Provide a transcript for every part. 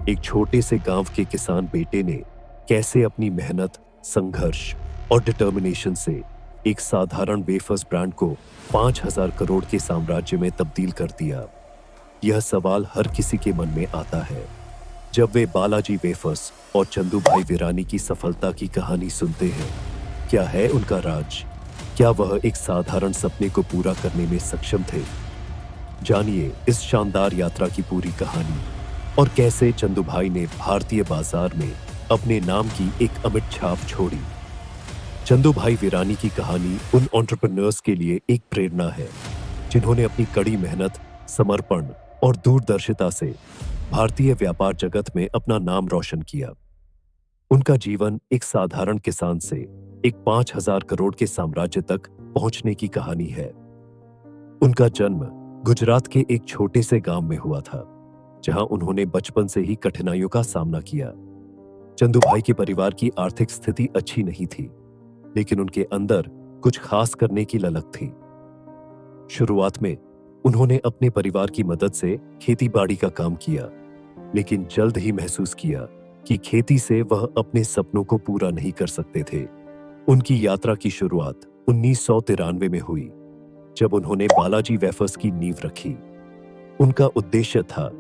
एक छोटे से गांव के किसान बेटे ने कैसे अपनी मेहनत, संघर्ष और डिटर्मिनेशन से एक साधारण वेफर्स ब्रांड को 5,000 करोड़ के साम्राज्य में तब्दील कर दिया। यह सवाल हर किसी के मन में आता है जब वे बालाजी वेफर्स और चंदू भाई वीरानी की सफलता की कहानी सुनते हैं। क्या है उनका राज? क्या वह एक साधारण सपने को पूरा करने में सक्षम थे? जानिए इस शानदार यात्रा की पूरी कहानी और कैसे चंदू भाई ने भारतीय बाजार में अपने नाम की एक अमिट छाप छोड़ी। चंदू भाई वीरानी की कहानी उन एंटरप्रेन्योर्स के लिए एक प्रेरणा है जिन्होंने अपनी कड़ी मेहनत, समर्पण और दूरदर्शिता से भारतीय व्यापार जगत में अपना नाम रोशन किया। उनका जीवन एक साधारण किसान से एक 5,000 करोड़ के साम्राज्य तक पहुंचने की कहानी है। उनका जन्म गुजरात के एक छोटे से गांव में हुआ था, जहां उन्होंने बचपन से ही कठिनाइयों का सामना किया। चंदू भाई के परिवार की आर्थिक स्थिति अच्छी नहीं थी, लेकिन उनके अंदर कुछ खास करने की ललक थी। शुरुआत में उन्होंने अपने परिवार की मदद से खेती-बाड़ी का काम किया, लेकिन जल्द ही महसूस किया कि खेती से वह अपने सपनों को पूरा नहीं कर सकते थे। उनकी यात्रा की शुरुआत 1993 में हुई, जब उन्होंने बालाजी वेफर्स की नींव रखी। उनका उद्देश्य था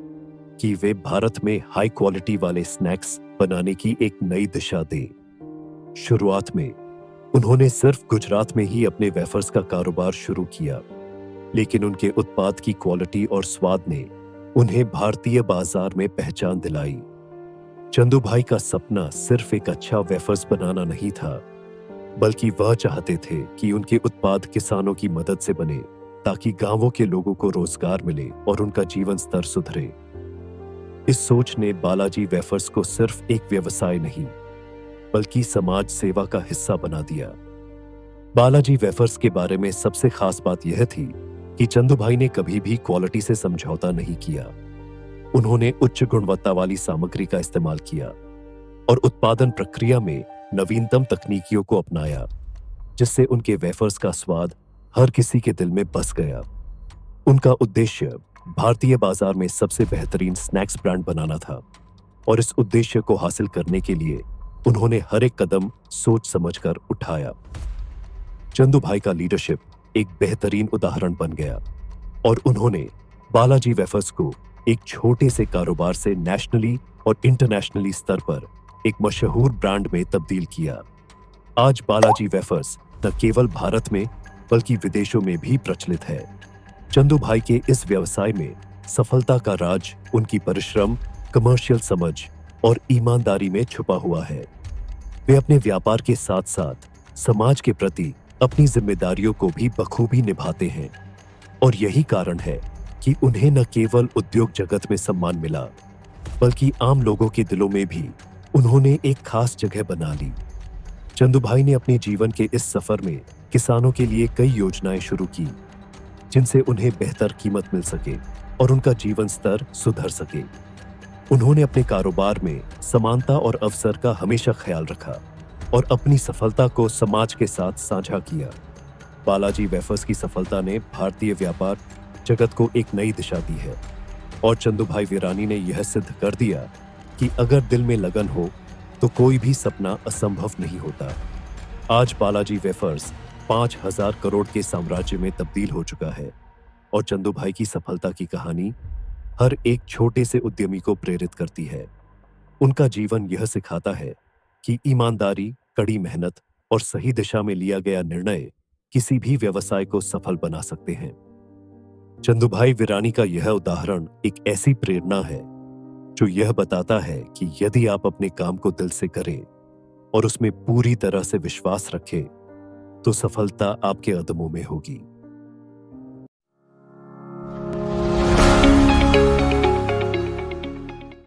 कि वे भारत में हाई क्वालिटी वाले स्नैक्स बनाने की एक नई दिशा दें। शुरुआत में उन्होंने सिर्फ गुजरात में ही अपने वेफर्स का कारोबार शुरू किया, लेकिन उनके उत्पाद की क्वालिटी और स्वाद ने उन्हें भारतीय बाजार में पहचान दिलाई। चंदू भाई का सपना सिर्फ एक अच्छा वेफर्स बनाना नहीं था, बल्कि वह चाहते थे कि उनके उत्पाद किसानों की मदद से बने, ताकि गांवों के लोगों को रोजगार मिले और उनका जीवन स्तर सुधरे। इस सोच ने बालाजी वेफर्स को सिर्फ एक व्यवसाय नहीं, बल्कि समाज सेवा का हिस्सा बना दिया। बालाजी वेफर्स के बारे में सबसे खास बात यह थी कि चंदू भाई ने कभी भी क्वालिटी से समझौता नहीं किया। उन्होंने उच्च गुणवत्ता वाली सामग्री का इस्तेमाल किया और उत्पादन प्रक्रिया में नवीनतम तकनीकियों को अपनाया, जिससे उनके वेफर्स का स्वाद हर किसी के दिल में बस गया। उनका उद्देश्य भारतीय बाजार में सबसे बेहतरीन स्नैक्स ब्रांड बनाना था, और इस उद्देश्य को हासिल करने के लिए उन्होंने हर एक कदम सोच समझकर उठाया। चंदू भाई का लीडरशिप एक बेहतरीन उदाहरण बन गया और उन्होंने बालाजी वेफर्स को एक छोटे से कारोबार से नेशनली और इंटरनेशनली स्तर पर एक मशहूर ब्रांड में तब्दील किया। आज बालाजी वेफर्स न केवल भारत में बल्कि विदेशों में भी प्रचलित है। चंदू भाई के इस व्यवसाय में सफलता का राज उनकी परिश्रम, कमर्शियल समझ और ईमानदारी में छुपा हुआ है। वे अपने व्यापार के साथ साथ समाज के प्रति अपनी जिम्मेदारियों को भी बखूबी निभाते हैं, और यही कारण है कि उन्हें न केवल उद्योग जगत में सम्मान मिला, बल्कि आम लोगों के दिलों में भी उन्होंने एक खास जगह बना ली। चंदू भाई ने अपने जीवन के इस सफर में किसानों के लिए कई योजनाएं शुरू की, जिनसे उन्हें बेहतर कीमत मिल सके और उनका जीवन स्तर सुधर सके। उन्होंने अपने कारोबार में समानता और अवसर का हमेशा ख्याल रखा और अपनी सफलता को समाज के साथ साझा किया। बालाजी वेफर्स की सफलता ने भारतीय व्यापार जगत को एक नई दिशा दी है, और चंदू भाई वीरानी ने यह सिद्ध कर दिया कि अगर दिल में लगन हो तो कोई भी सपना असंभव नहीं होता। आज बालाजी वेफर्स 5,000 करोड़ के साम्राज्य में तब्दील हो चुका है, और चंदू भाई की सफलता की कहानी हर एक छोटे से उद्यमी को प्रेरित करती है। उनका जीवन यह सिखाता है कि ईमानदारी, कड़ी मेहनत और सही दिशा में लिया गया निर्णय किसी भी व्यवसाय को सफल बना सकते हैं। चंदू भाई वीरानी का यह उदाहरण एक ऐसी प्रेरणा है जो यह बताता है कि यदि आप अपने काम को दिल से करें और उसमें पूरी तरह से विश्वास रखें, तो सफलता आपके कदमों में होगी।